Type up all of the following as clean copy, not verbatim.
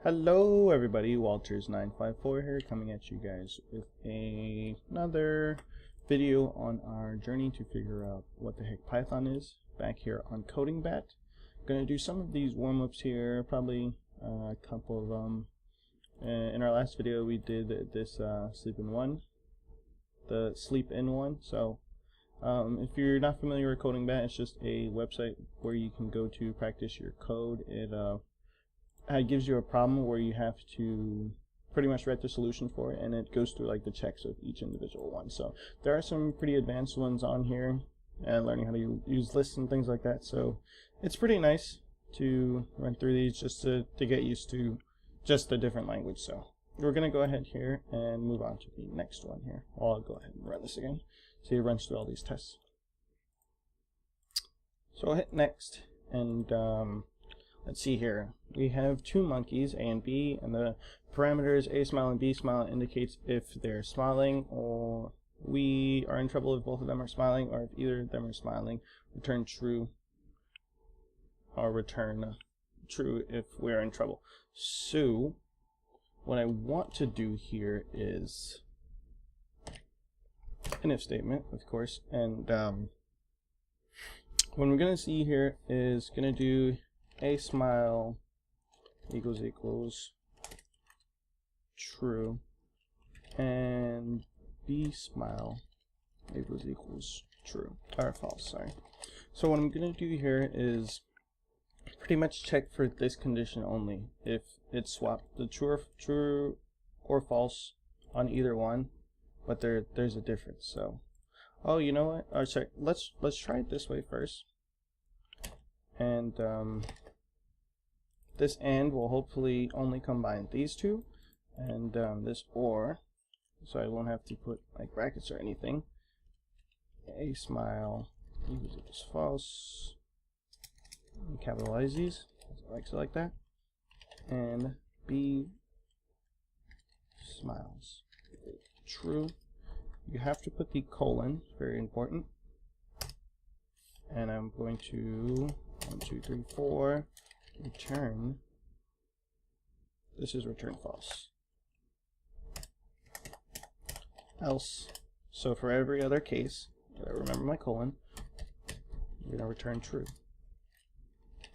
Hello everybody, Walters954 here, coming at you guys with another video on our journey to figure out what the heck Python is, back here on Codingbat. Gonna do some of these warm-ups here, probably a couple of them. In our last video we did this sleep in one. So if you're not familiar with Codingbat, it's just a website where you can go to practice your code. It gives you a problem where you have to pretty much write the solution for it, and it goes through like the checks of each individual one. So there are some pretty advanced ones on here, and learning how to use lists and things like that. So it's pretty nice to run through these just to get used to just a different language. So we're going to go ahead here and move on to the next one here. I'll go ahead and run this again. So it runs through all these tests. So I'll hit next, and let's see here. We have two monkeys, A and B, and the parameters A smile and B smile indicates if they're smiling, or we are in trouble if both of them are smiling, or if either of them are smiling, return true, or return true if we're in trouble. So what I want to do here is an if statement, of course, and what we're going to see here is going to do A smile equals true, and B smile equals true, or false, sorry. So what I'm going to do here is pretty much check for this condition only. If it's swapped the true or false on either one, but there's a difference. So, oh, you know what? Oh, sorry. Let's try it this way first. And this AND will hopefully only combine these two, and this OR, so I won't have to put like brackets or anything. A smile equals false. And capitalize these, like that. And B smiles true. You have to put the colon, very important. And I'm going to 1, 2, 3, 4 return. This is return false. Else. So for every other case, remember my colon, we're going to return true.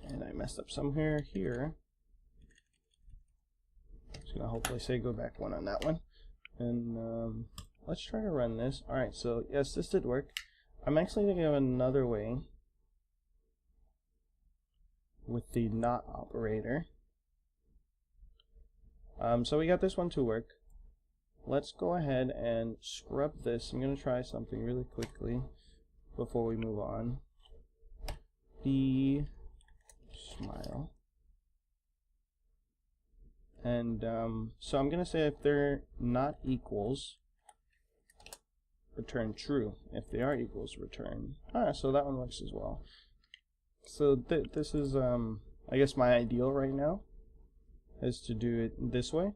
And I messed up somewhere here. Just going to hopefully say go back one on that one. And let's try to run this. Alright, so yes, this did work. I'm actually thinking of another way with the not operator. So we got this one to work. Let's go ahead and scrub this. I'm going to try something really quickly before we move on. B smile. And so I'm going to say if they're not equals, return true. If they are equals, return. So that one works as well. So this is I guess my ideal right now is to do it this way,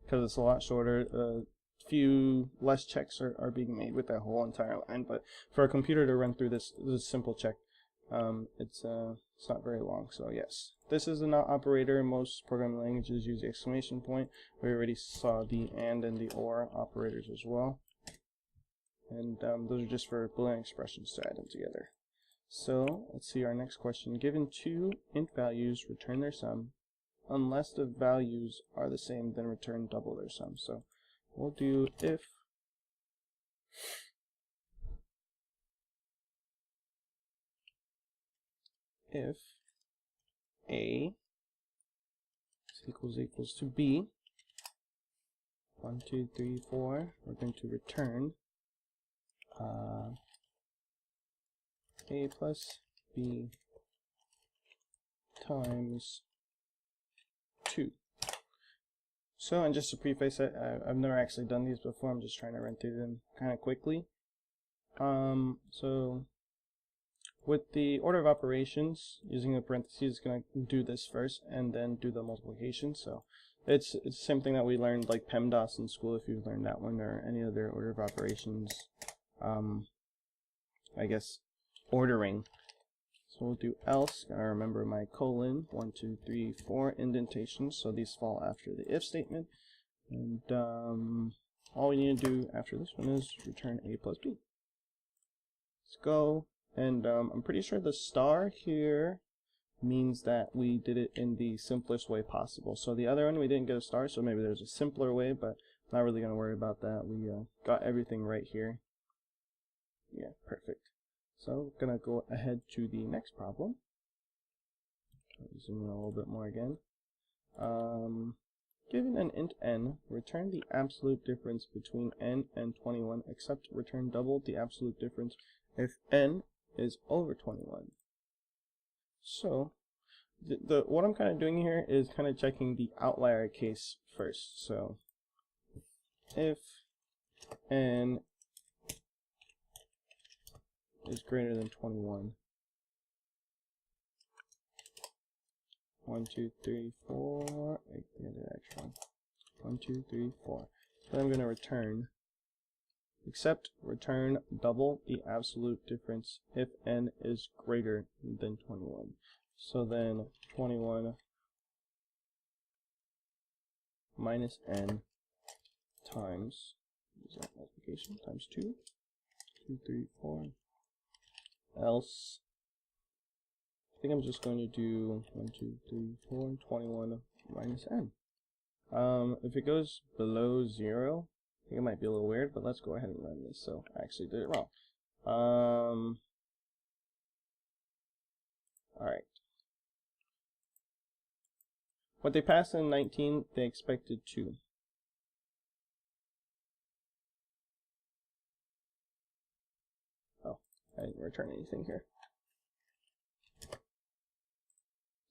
because it's a lot shorter. A few less checks are being made with that whole entire line, but for a computer to run through this simple check, it's not very long. So yes, this is a not operator. Most programming languages use the exclamation point. We already saw the AND and the OR operators as well. And those are just for Boolean expressions to add them together. So let's see our next question. Given two int values, return their sum. Unless the values are the same, then return double their sum. So we'll do if A equals to B, 1, 2, 3, 4, we're going to return A plus B times 2. So, and just to preface it, I've never actually done these before. I'm just trying to run through them kind of quickly. So with the order of operations, using the parentheses, is going to do this first and then do the multiplication. So it's the same thing that we learned like PEMDAS in school, if you've learned that one, or any other order of operations, I guess, ordering. So we'll do else. Gotta remember my colon, 1, 2, 3, 4 indentations, so these fall after the if statement. And all we need to do after this one is return a plus b. Let's go. And I'm pretty sure the star here means that we did it in the simplest way possible. So the other one we didn't get a star, so maybe there's a simpler way, but not really going to worry about that. We got everything right here. Yeah, perfect. So I'm going to go ahead to the next problem. Zoom in a little bit more again. Given an int n, return the absolute difference between n and 21, except return double the absolute difference if n is over 21. So, what I'm kind of doing here is kind of checking the outlier case first. So, if n is greater than 21, 1, 2, 3, 4, I did the extra one. 1, 2, 3, 4. Then I'm going to return, except return double the absolute difference if n is greater than 21. So then 21 minus n times, use that multiplication, times 2, 2, 3, 4, else, I think I'm just going to do 1, 2, 3, 4, 21 minus n. If it goes below 0, I think it might be a little weird, but let's go ahead and run this. So I actually did it wrong. Alright. What they passed in 19, they expected 2. Oh, I didn't return anything here.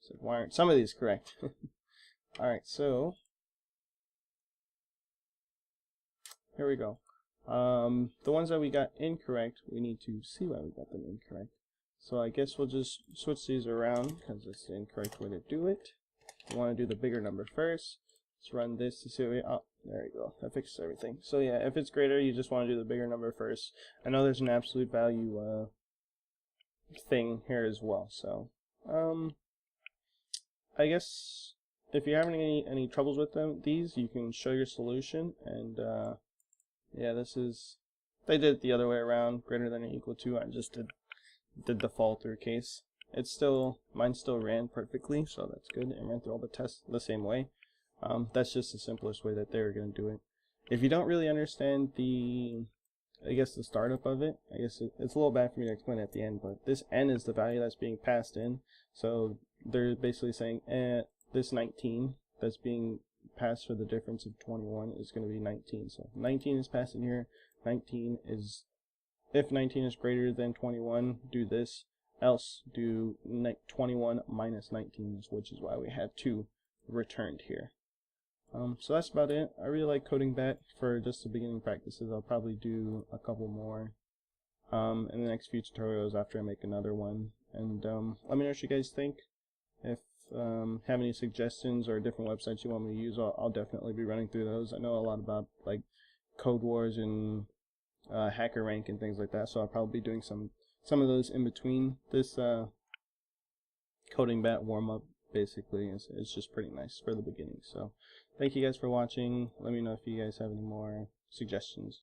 So why aren't some of these correct? Alright, so here we go. The ones that we got incorrect, we need to see why we got them incorrect. So I guess we'll just switch these around because it's the incorrect way to do it. We want to do the bigger number first. Let's run this to see what we, oh, there we go. That fixes everything. So yeah, if it's greater, you just want to do the bigger number first. I know there's an absolute value thing here as well. So I guess if you're having any troubles with these, you can show your solution. And yeah, this is, they did it the other way around, greater than or equal to. I just did the default through case. It's still, mine still ran perfectly, so that's good. It ran through all the tests the same way. That's just the simplest way that they were going to do it. If you don't really understand the, I guess the startup of it, I guess it's a little bad for me to explain at the end, but this n is the value that's being passed in. So they're basically saying this 19 that's being passed for the difference of 21 is going to be 19. So 19 is passed in here. 19 is, if 19 is greater than 21, do this. Else do 21 minus 19, which is why we had 2 returned here. So that's about it. I really like Codingbat for just the beginning practices. I'll probably do a couple more in the next few tutorials after I make another one. And let me know what you guys think. If have any suggestions or different websites you want me to use, I'll definitely be running through those. I know a lot about like Code Wars and Hacker Rank and things like that, so I'll probably be doing some of those in between. This Codingbat warm-up basically is just pretty nice for the beginning. So thank you guys for watching. Let me know if you guys have any more suggestions.